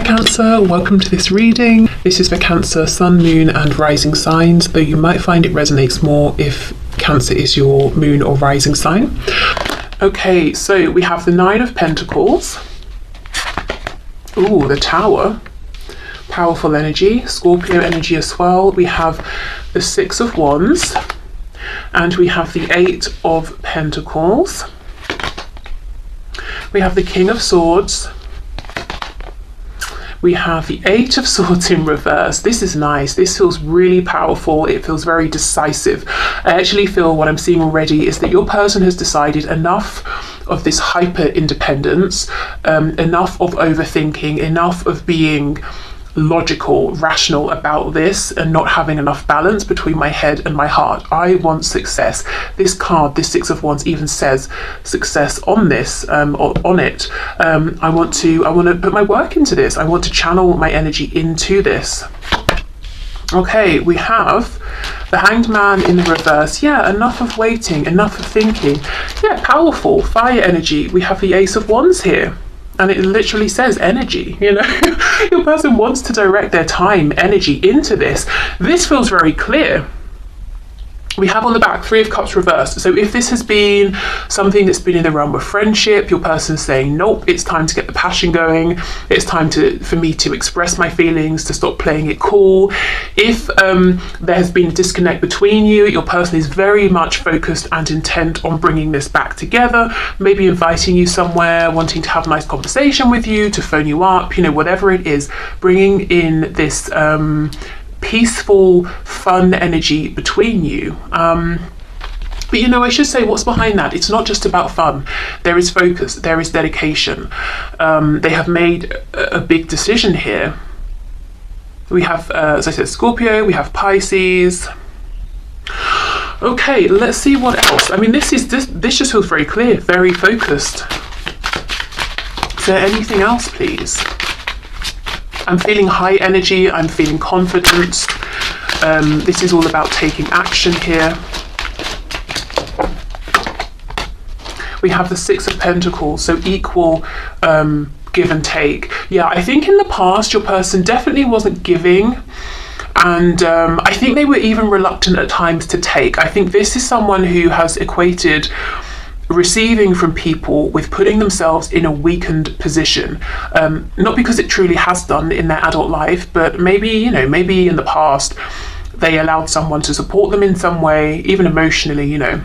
Cancer, welcome to this reading. This is for Cancer, Sun, Moon and Rising signs, though you might find it resonates more if Cancer is your moon or rising sign. Okay, so we have the Nine of Pentacles. Ooh, the Tower. Powerful energy. Scorpio energy as well. We have the Six of Wands. And we have the Eight of Pentacles. We have the King of Swords. We have the Eight of Swords in reverse. This is nice. This feels really powerful. It feels very decisive. I actually feel what I'm seeing already is that your person has decided enough of this hyper independence, enough of overthinking, enough of being logical, rational about this and not having enough balance between my head and my heart. I want success. This card, this Six of Wands, even says success on this, on it. I want to put my work into this. I want to channel my energy into this. Okay, we have the Hanged Man in the reverse. Yeah, enough of waiting, enough of thinking. Yeah, powerful, fire energy. We have the Ace of Wands here. And it literally says energy, you know. Your person wants to direct their time, energy into this. This feels very clear. We have on the back Three of Cups reversed. So if this has been something that's been in the realm of friendship, your person's saying, nope, it's time to get the passion going. It's time for me to express my feelings, to stop playing it cool. If there has been a disconnect between you, your person is very much focused and intent on bringing this back together, maybe inviting you somewhere, wanting to have a nice conversation with you, to phone you up, you know, whatever it is, bringing in this peaceful, fun energy between you. But you know, I should say what's behind that. It's not just about fun. There is focus, there is dedication. They have made a big decision here. We have, as I said, Scorpio, we have Pisces. Okay, let's see what else. I mean, this just feels very clear, very focused. Is there anything else, please? I'm feeling high energy, I'm feeling confidence. This is all about taking action here. We have the Six of Pentacles, so equal give and take. Yeah, I think in the past your person definitely wasn't giving, and I think they were even reluctant at times to take. I think this is someone who has equated receiving from people with putting themselves in a weakened position, not because it truly has done in their adult life, but maybe, you know, maybe in the past they allowed someone to support them in some way, even emotionally, you know,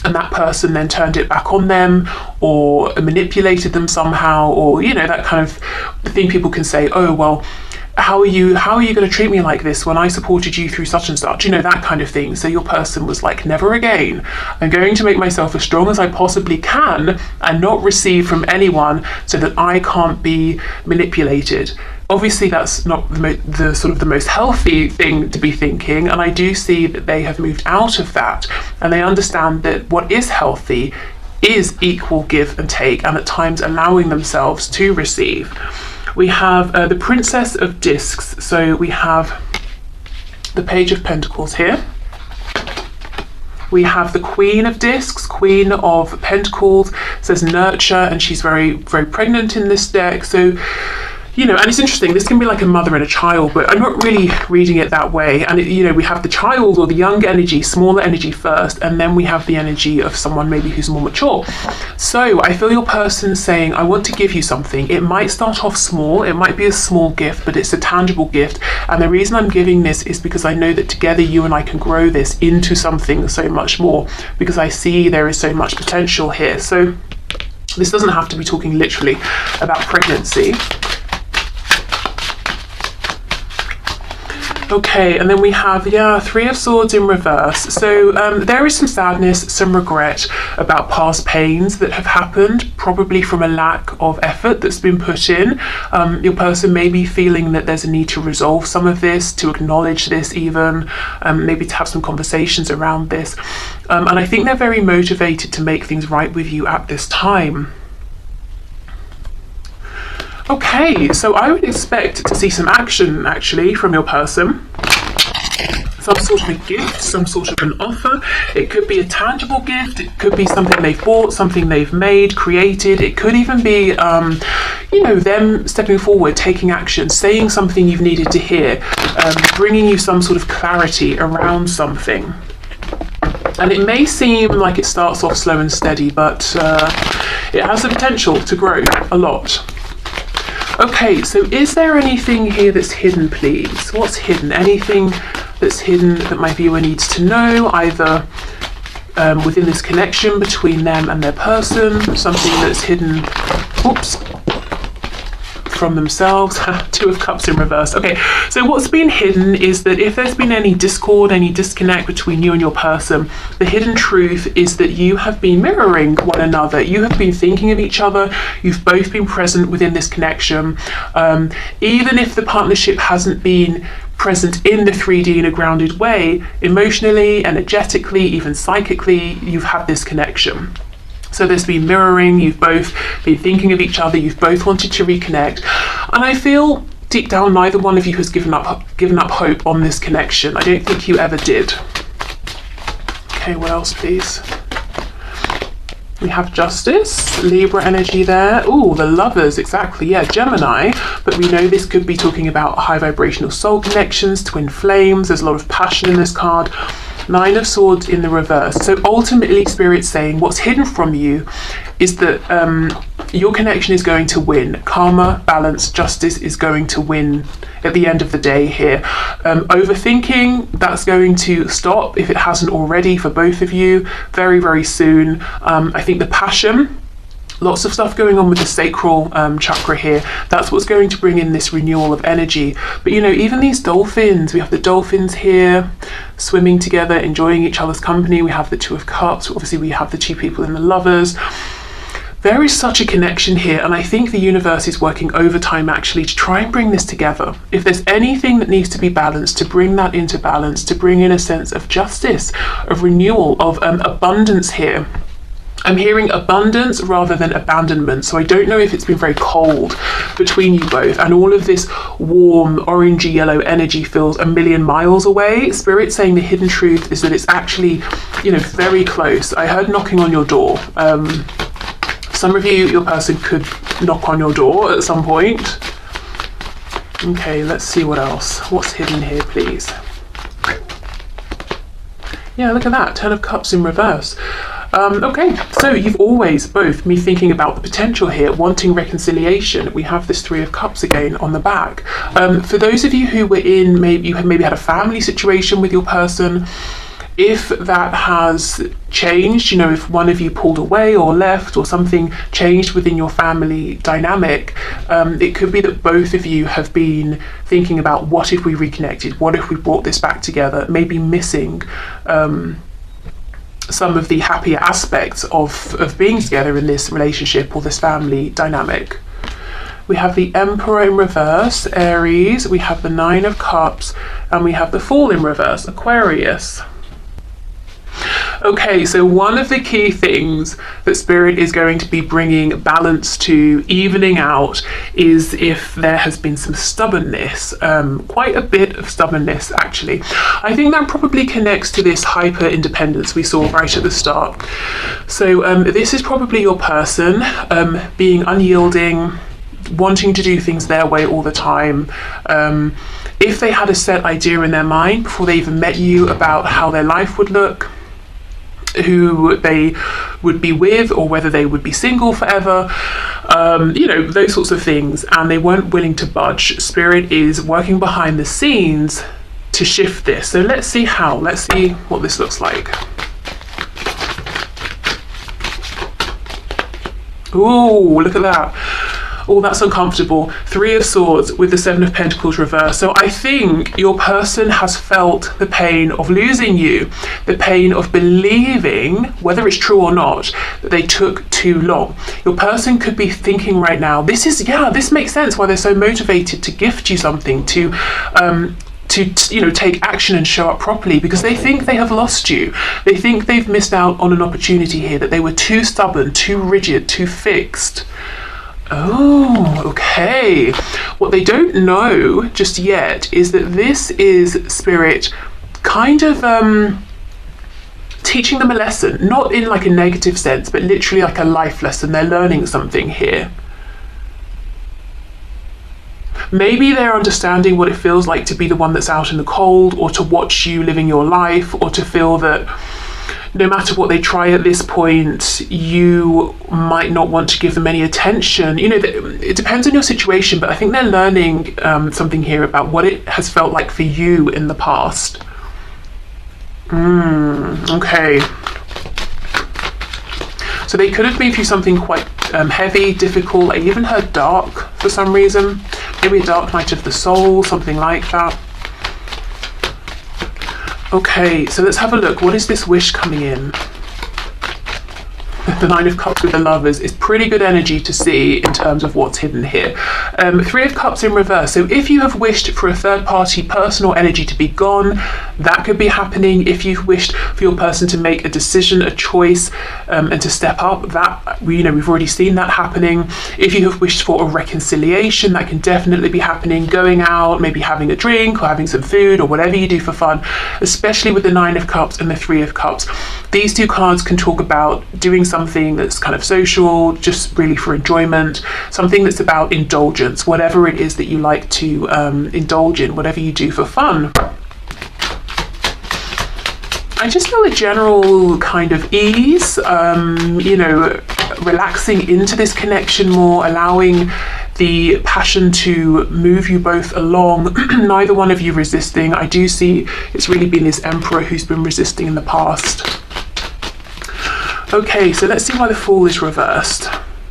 and that person then turned it back on them or manipulated them somehow, or, you know, that kind of thing people can say, oh, well, how are you going to treat me like this when I supported you through such and such, you know, that kind of thing. So your person was like, never again. I'm going to make myself as strong as I possibly can and not receive from anyone so that I can't be manipulated. Obviously that's not the most healthy thing to be thinking, and I do see that they have moved out of that and they understand that what is healthy is equal give and take, and at times allowing themselves to receive. We have the Princess of Discs. So we have the Page of Pentacles here. We have the Queen of Discs, Queen of Pentacles, says nurture, and she's very, very pregnant in this deck. So, you know, and it's interesting, this can be like a mother and a child, but I'm not really reading it that way. And, you know, we have the child or the young energy, smaller energy first, and then we have the energy of someone maybe who's more mature. So I feel your person saying, I want to give you something. It might start off small, it might be a small gift, but it's a tangible gift. And the reason I'm giving this is because I know that together you and I can grow this into something so much more, because I see there is so much potential here. So this doesn't have to be talking literally about pregnancy. Okay, and then we have, yeah, Three of Swords in reverse. So there is some sadness, some regret about past pains that have happened, probably from a lack of effort that's been put in. Your person may be feeling that there's a need to resolve some of this, to acknowledge this even, maybe to have some conversations around this. And I think they're very motivated to make things right with you at this time. Okay, so I would expect to see some action actually from your person. some sort of a gift, some sort of an offer. It could be a tangible gift. It could be something they've bought, something they've made, created. It could even be, them stepping forward, taking action, saying something you've needed to hear, bringing you some sort of clarity around something. And it may seem like it starts off slow and steady, but it has the potential to grow a lot. Okay, so is there anything here that's hidden, please? What's hidden? Anything that's hidden that my viewer needs to know, either within this connection between them and their person, something that's hidden, from themselves. Two of Cups in reverse. Okay, so what's been hidden is that if there's been any discord, any disconnect between you and your person, the hidden truth is that you have been mirroring one another. You have been thinking of each other. You've both been present within this connection. Even if the partnership hasn't been present in the 3D in a grounded way, emotionally, energetically, even psychically, you've had this connection. So there's been mirroring, you've both been thinking of each other, you've both wanted to reconnect. And I feel deep down neither one of you has given up hope on this connection. I don't think you ever did. Okay, what else please? We have Justice, Libra energy there. Oh, the Lovers, exactly, yeah, Gemini. But we know this could be talking about high vibrational soul connections, twin flames. There's a lot of passion in this card. Nine of Swords in the reverse. So ultimately, Spirit's saying what's hidden from you is that your connection is going to win. Karma, balance, justice is going to win at the end of the day here. Overthinking, that's going to stop if it hasn't already for both of you very, very soon. I think the passion, lots of stuff going on with the sacral chakra here. That's what's going to bring in this renewal of energy. But even these dolphins, we have the dolphins here swimming together, enjoying each other's company. We have the Two of Cups. Obviously, we have the two people in the Lovers. There is such a connection here, and I think the universe is working overtime actually to try and bring this together. If there's anything that needs to be balanced, to bring that into balance, to bring in a sense of justice, of renewal, of abundance here. I'm hearing abundance rather than abandonment, so I don't know if it's been very cold between you both, and all of this warm orangey yellow energy feels a million miles away. Spirit's saying the hidden truth is that it's actually, very close. I heard knocking on your door. Some of you, your person could knock on your door at some point. Okay, let's see what else. What's hidden here, please? Yeah, look at that, 10 of Cups in reverse. Okay, so you've always both been thinking about the potential here, wanting reconciliation. We have this 3 of Cups again on the back. For those of you who were in, maybe had a family situation with your person, if that has changed, if one of you pulled away or left or something changed within your family dynamic, it could be that both of you have been thinking about what if we reconnected, what if we brought this back together, maybe missing some of the happier aspects of being together in this relationship or this family dynamic. We have the Emperor in reverse, Aries, we have the 9 of Cups, and we have the Fool in reverse, Aquarius. Okay, so one of the key things that Spirit is going to be bringing balance to, evening out, is if there has been some stubbornness, quite a bit of stubbornness actually. I think that probably connects to this hyper independence we saw right at the start. So this is probably your person being unyielding, wanting to do things their way all the time. If they had a set idea in their mind before they even met you about how their life would look, who they would be with, or whether they would be single forever, those sorts of things, and they weren't willing to budge. Spirit is working behind the scenes to shift this. So let's see how. Let's see what this looks like. Ooh, look at that. Oh, that's uncomfortable. 3 of Swords with the 7 of Pentacles reversed. So I think your person has felt the pain of losing you, the pain of believing, whether it's true or not, that they took too long. Your person could be thinking right now, this makes sense why they're so motivated to gift you something, to take action and show up properly, because they think they have lost you. They think they've missed out on an opportunity here, that they were too stubborn, too rigid, too fixed. Oh, okay. What they don't know just yet is that this is Spirit kind of teaching them a lesson, not in like a negative sense, but literally like a life lesson. They're learning something here. Maybe they're understanding what it feels like to be the one that's out in the cold, or to watch you living your life, or to feel that no matter what they try at this point, you might not want to give them any attention. You know, it depends on your situation, but I think they're learning something here about what it has felt like for you in the past. Okay. So they could have been through something quite heavy, difficult. I even heard dark for some reason. Maybe a dark night of the soul, something like that. Okay, so let's have a look. What is this wish coming in? The Nine of Cups with the Lovers is pretty good energy to see in terms of what's hidden here. Three of Cups in reverse. So if you have wished for a third party personal energy to be gone, that could be happening. If you've wished for your person to make a decision, a choice, and to step up, that, you know, we've already seen that happening. If you have wished for a reconciliation, that can definitely be happening. Going out, maybe having a drink or having some food or whatever you do for fun, especially with the Nine of Cups and the Three of Cups. These two cards can talk about doing something that's kind of social, just really for enjoyment, something that's about indulgence, whatever it is that you like to indulge in, whatever you do for fun. I just feel a general kind of ease, you know, relaxing into this connection more, allowing the passion to move you both along, neither one of you resisting. I do see it's really been this Emperor who's been resisting in the past. Okay, so let's see why the Fool is reversed.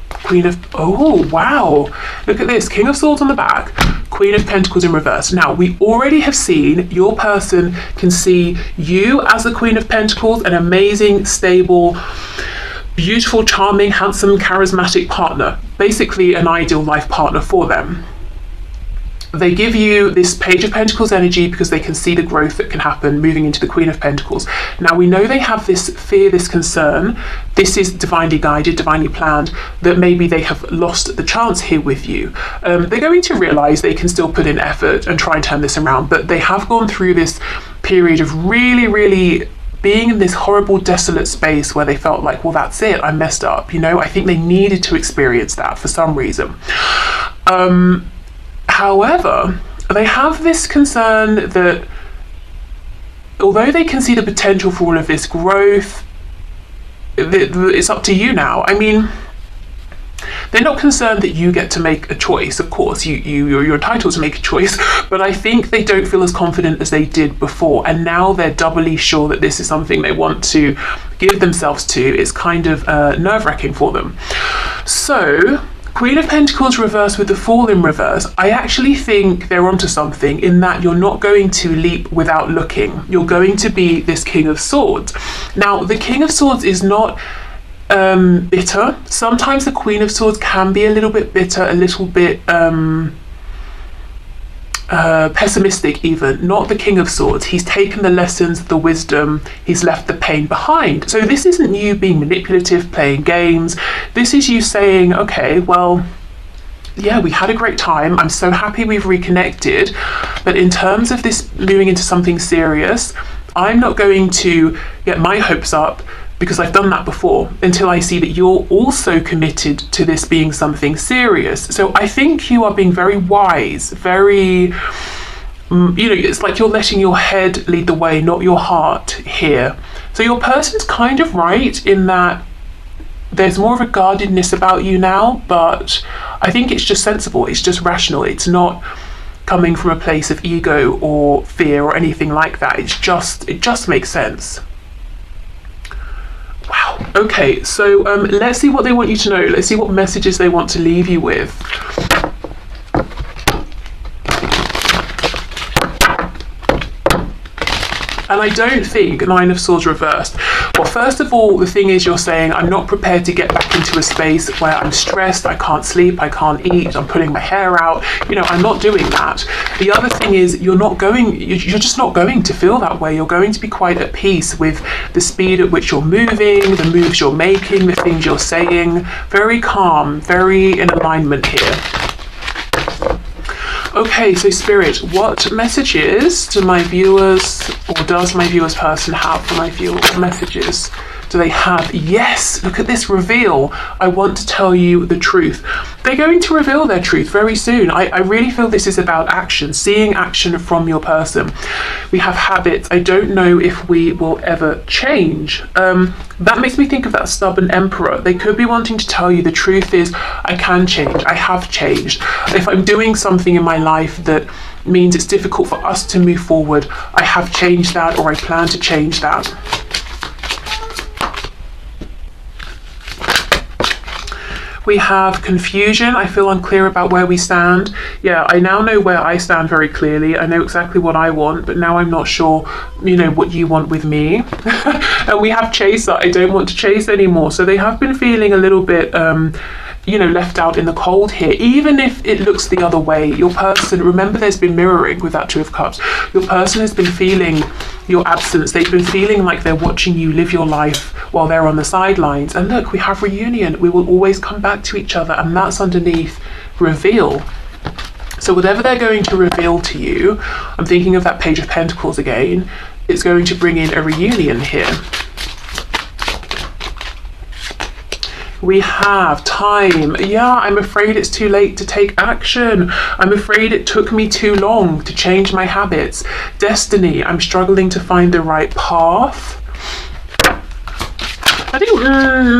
Queen of, oh wow, look at this, King of Swords on the back, Queen of Pentacles in reverse. Now, we already have seen your person can see you as the Queen of Pentacles, an amazing, stable, beautiful, charming, handsome, charismatic partner, basically an ideal life partner for them. They give you this Page of Pentacles energy because they can see the growth that can happen moving into the Queen of Pentacles. Now, we know they have this fear, this concern. This is divinely guided, divinely planned, that maybe they have lost the chance here with you. They're going to realize they can still put in effort and try and turn this around, but they have gone through this period of really, really being in this horrible, desolate space where they felt like, well, that's it, I messed up. You know, I think they needed to experience that for some reason. However, they have this concern that although they can see the potential for all of this growth, it's up to you now. I mean, they're not concerned that you get to make a choice. Of course, you're entitled to make a choice, but I think they don't feel as confident as they did before. And now they're doubly sure that this is something they want to give themselves to. It's kind of nerve-wracking for them. So, Queen of Pentacles reversed with the Fool in reverse. I actually think they're onto something in that you're not going to leap without looking. You're going to be this King of Swords. Now, the King of Swords is not bitter. Sometimes the Queen of Swords can be a little bit bitter, a little bit pessimistic even. Not the King of Swords. He's taken the lessons, the wisdom, he's left the pain behind. So this isn't you being manipulative, playing games. This is you saying, okay, well, yeah, we had a great time. I'm so happy we've reconnected. But in terms of this moving into something serious, I'm not going to get my hopes up because I've done that before until I see that you're also committed to this being something serious. So I think you are being very wise, very, you know, it's like you're letting your head lead the way, not your heart here. So your person's kind of right in that there's more of a guardedness about you now, but I think it's just sensible, it's just rational, it's not coming from a place of ego or fear or anything like that. It just makes sense. Wow. Okay, so let's see what they want you to know. Let's see what messages they want to leave you with. And I don't think Nine of Swords reversed. Well, first of all, the thing is you're saying, I'm not prepared to get back into a space where I'm stressed, I can't sleep, I can't eat, I'm pulling my hair out. You know, I'm not doing that. The other thing is you're just not going to feel that way. You're going to be quite at peace with the speed at which you're moving, the moves you're making, the things you're saying. Very calm, very in alignment here. Okay, so Spirit, what messages do my viewers, or does my viewers person have for my viewer? What messages do they have? Yes, look at this reveal. I want to tell you the truth. They're going to reveal their truth very soon. I really feel this is about action, seeing action from your person. We have habits. I don't know if we will ever change. That makes me think of that stubborn emperor. They could be wanting to tell you the truth is, I can change. I have changed. If I'm doing something in my life that means it's difficult for us to move forward, I have changed that, or I plan to change that. We have confusion. I feel unclear about where we stand. Yeah, I now know where I stand very clearly. I know exactly what I want, but now I'm not sure, what you want with me. And we have chaser. I don't want to chase anymore. So they have been feeling a little bit, left out in the cold here, even if it looks the other way. Your person, remember there's been mirroring with that Two of Cups. Your person has been feeling your absence. They've been feeling like they're watching you live your life while they're on the sidelines. And look, we have reunion. We will always come back to each other, and that's underneath reveal. So whatever they're going to reveal to you, I'm thinking of that Page of Pentacles again, it's going to bring in a reunion here. We have time. Yeah, I'm afraid it's too late to take action. I'm afraid it took me too long to change my habits. Destiny, I'm struggling to find the right path. I think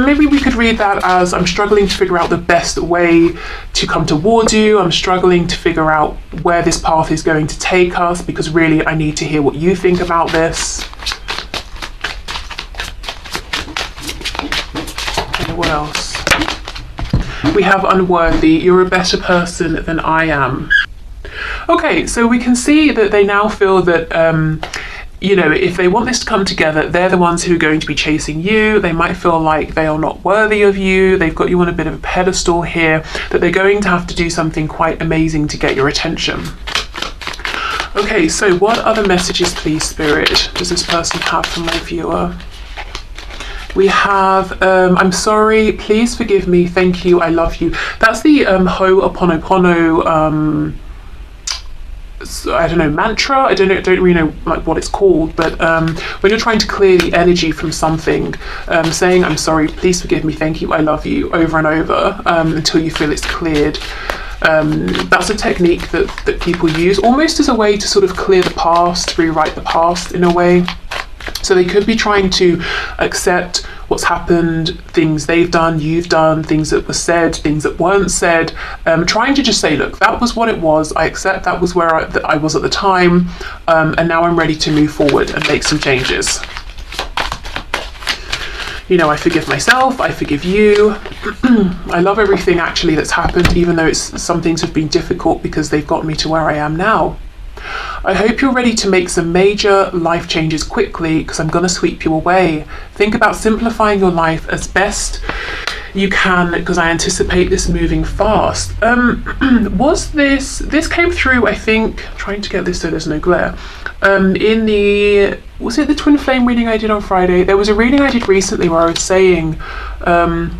maybe we could read that as I'm struggling to figure out the best way to come towards you. I'm struggling to figure out where this path is going to take us, because really I need to hear what you think about this. What else? We have unworthy. You're a better person than I am. Okay, so we can see that they now feel that, if they want this to come together, they're the ones who are going to be chasing you. They might feel like they are not worthy of you. They've got you on a bit of a pedestal here, that they're going to have to do something quite amazing to get your attention. Okay, so what other messages, please, Spirit, does this person have for my viewer? We have, I'm sorry, please forgive me, thank you, I love you. That's the Ho'oponopono, I don't know, mantra. I don't really know what it's called, but when you're trying to clear the energy from something, saying I'm sorry, please forgive me, thank you, I love you, over and over, until you feel it's cleared. That's a technique that people use almost as a way to sort of clear the past, rewrite the past in a way. So they could be trying to accept what's happened, things they've done, you've done, things that were said, things that weren't said, trying to just say, look, that was what it was, I accept that was where I was at the time, and now I'm ready to move forward and make some changes. I forgive myself, I forgive you. I love everything actually that's happened, even though some things have been difficult, because they've got me to where I am now. I hope you're ready to make some major life changes quickly, because I'm going to sweep you away. Think about simplifying your life as best you can, because I anticipate this moving fast. This came through, I think, trying to get this so there's no glare, was it the twin flame reading I did on Friday? There was a reading I did recently where I was saying, I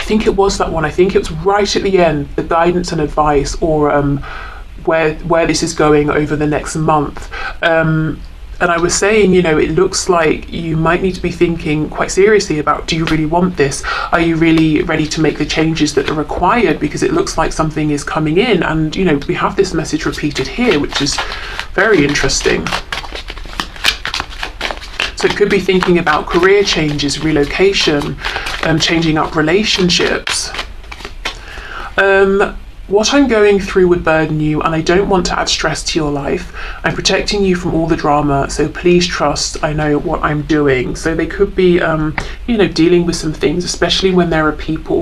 think it was that one, I think it was right at the end, the guidance and advice, or where this is going over the next month. And I was saying, it looks like you might need to be thinking quite seriously about, do you really want this? Are you really ready to make the changes that are required? Because it looks like something is coming in, and we have this message repeated here, which is very interesting. So it could be thinking about career changes, relocation, changing up relationships. What I'm going through would burden you, and I don't want to add stress to your life. I'm protecting you from all the drama, so please trust I know what I'm doing. So they could be, dealing with some things, especially when there are people,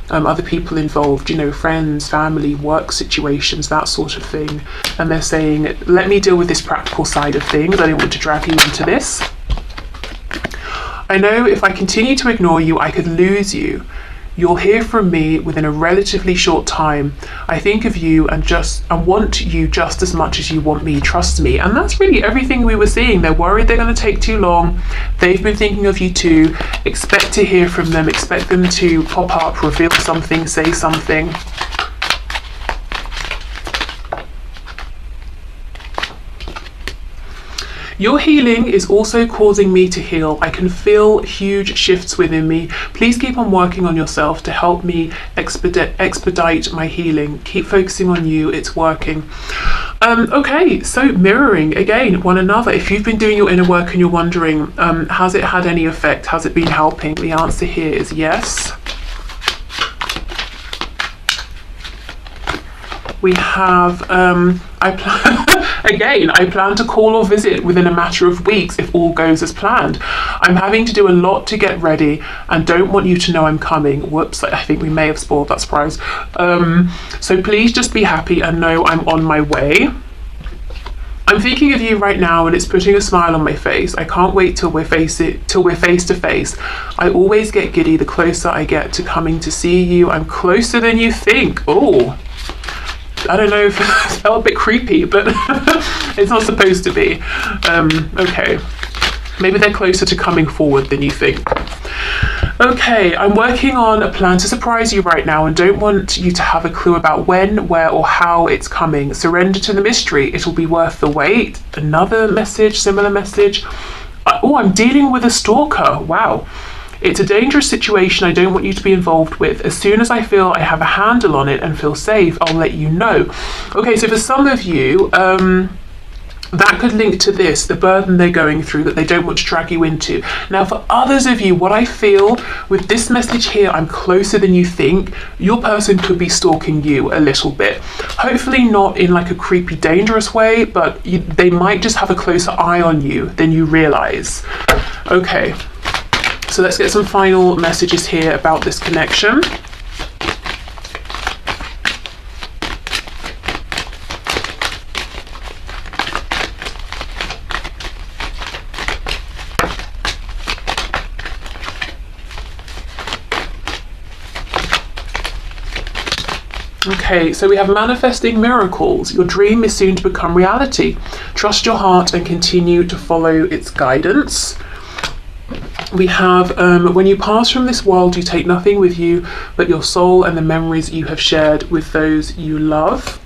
other people involved, friends, family, work situations, that sort of thing. And they're saying, let me deal with this practical side of things. I don't want to drag you into this. I know if I continue to ignore you, I could lose you. You'll hear from me within a relatively short time. I think of you and want you just as much as you want me, trust me. And that's really everything we were seeing. They're worried they're going to take too long. They've been thinking of you too. Expect to hear from them. Expect them to pop up, reveal something, say something. Your healing is also causing me to heal. I can feel huge shifts within me. Please keep on working on yourself to help me expedite my healing. Keep focusing on you. It's working. Okay, so mirroring again one another. If you've been doing your inner work and you're wondering, has it had any effect? Has it been helping? The answer here is yes. We have, I plan to call or visit within a matter of weeks if all goes as planned. I'm having to do a lot to get ready and don't want you to know I'm coming. Whoops, I think we may have spoiled that surprise. So please just be happy and know I'm on my way. I'm thinking of you right now and it's putting a smile on my face. I can't wait till we're face to face. I always get giddy the closer I get to coming to see you. I'm closer than you think. Oh, I don't know if it felt a bit creepy, but it's not supposed to be. Okay, maybe they're closer to coming forward than you think. Okay, I'm working on a plan to surprise you right now and don't want you to have a clue about when, where, or how it's coming. Surrender to the mystery. It'll be worth the wait. Another message, similar message. Oh, I'm dealing with a stalker. Wow. It's a dangerous situation I don't want you to be involved with. As soon as I feel I have a handle on it and feel safe, I'll let you know. Okay, so for some of you, that could link to this, the burden they're going through that they don't want to drag you into. Now, for others of you, what I feel with this message here, I'm closer than you think, your person could be stalking you a little bit. Hopefully not in like a creepy, dangerous way, but they might just have a closer eye on you than you realize. Okay. So let's get some final messages here about this connection. Okay, so we have manifesting miracles. Your dream is soon to become reality. Trust your heart and continue to follow its guidance. We have, when you pass from this world, you take nothing with you but your soul and the memories you have shared with those you love.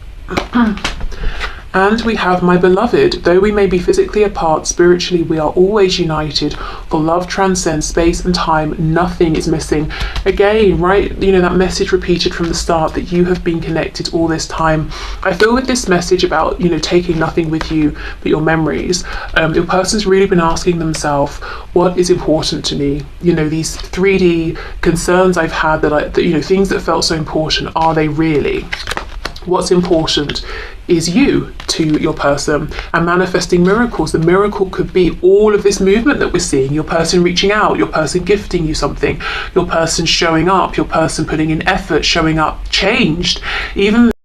And we have, my beloved, though we may be physically apart, spiritually we are always united, for love transcends space and time, nothing is missing. Again, right, that message repeated from the start that you have been connected all this time. I feel with this message about, taking nothing with you but your memories, your person's really been asking themselves, what is important to me? These 3D concerns I've had things that felt so important, are they really? What's important is you to your person, and manifesting miracles. The miracle could be all of this movement that we're seeing, your person reaching out, your person gifting you something, your person showing up, your person putting in effort, showing up changed, even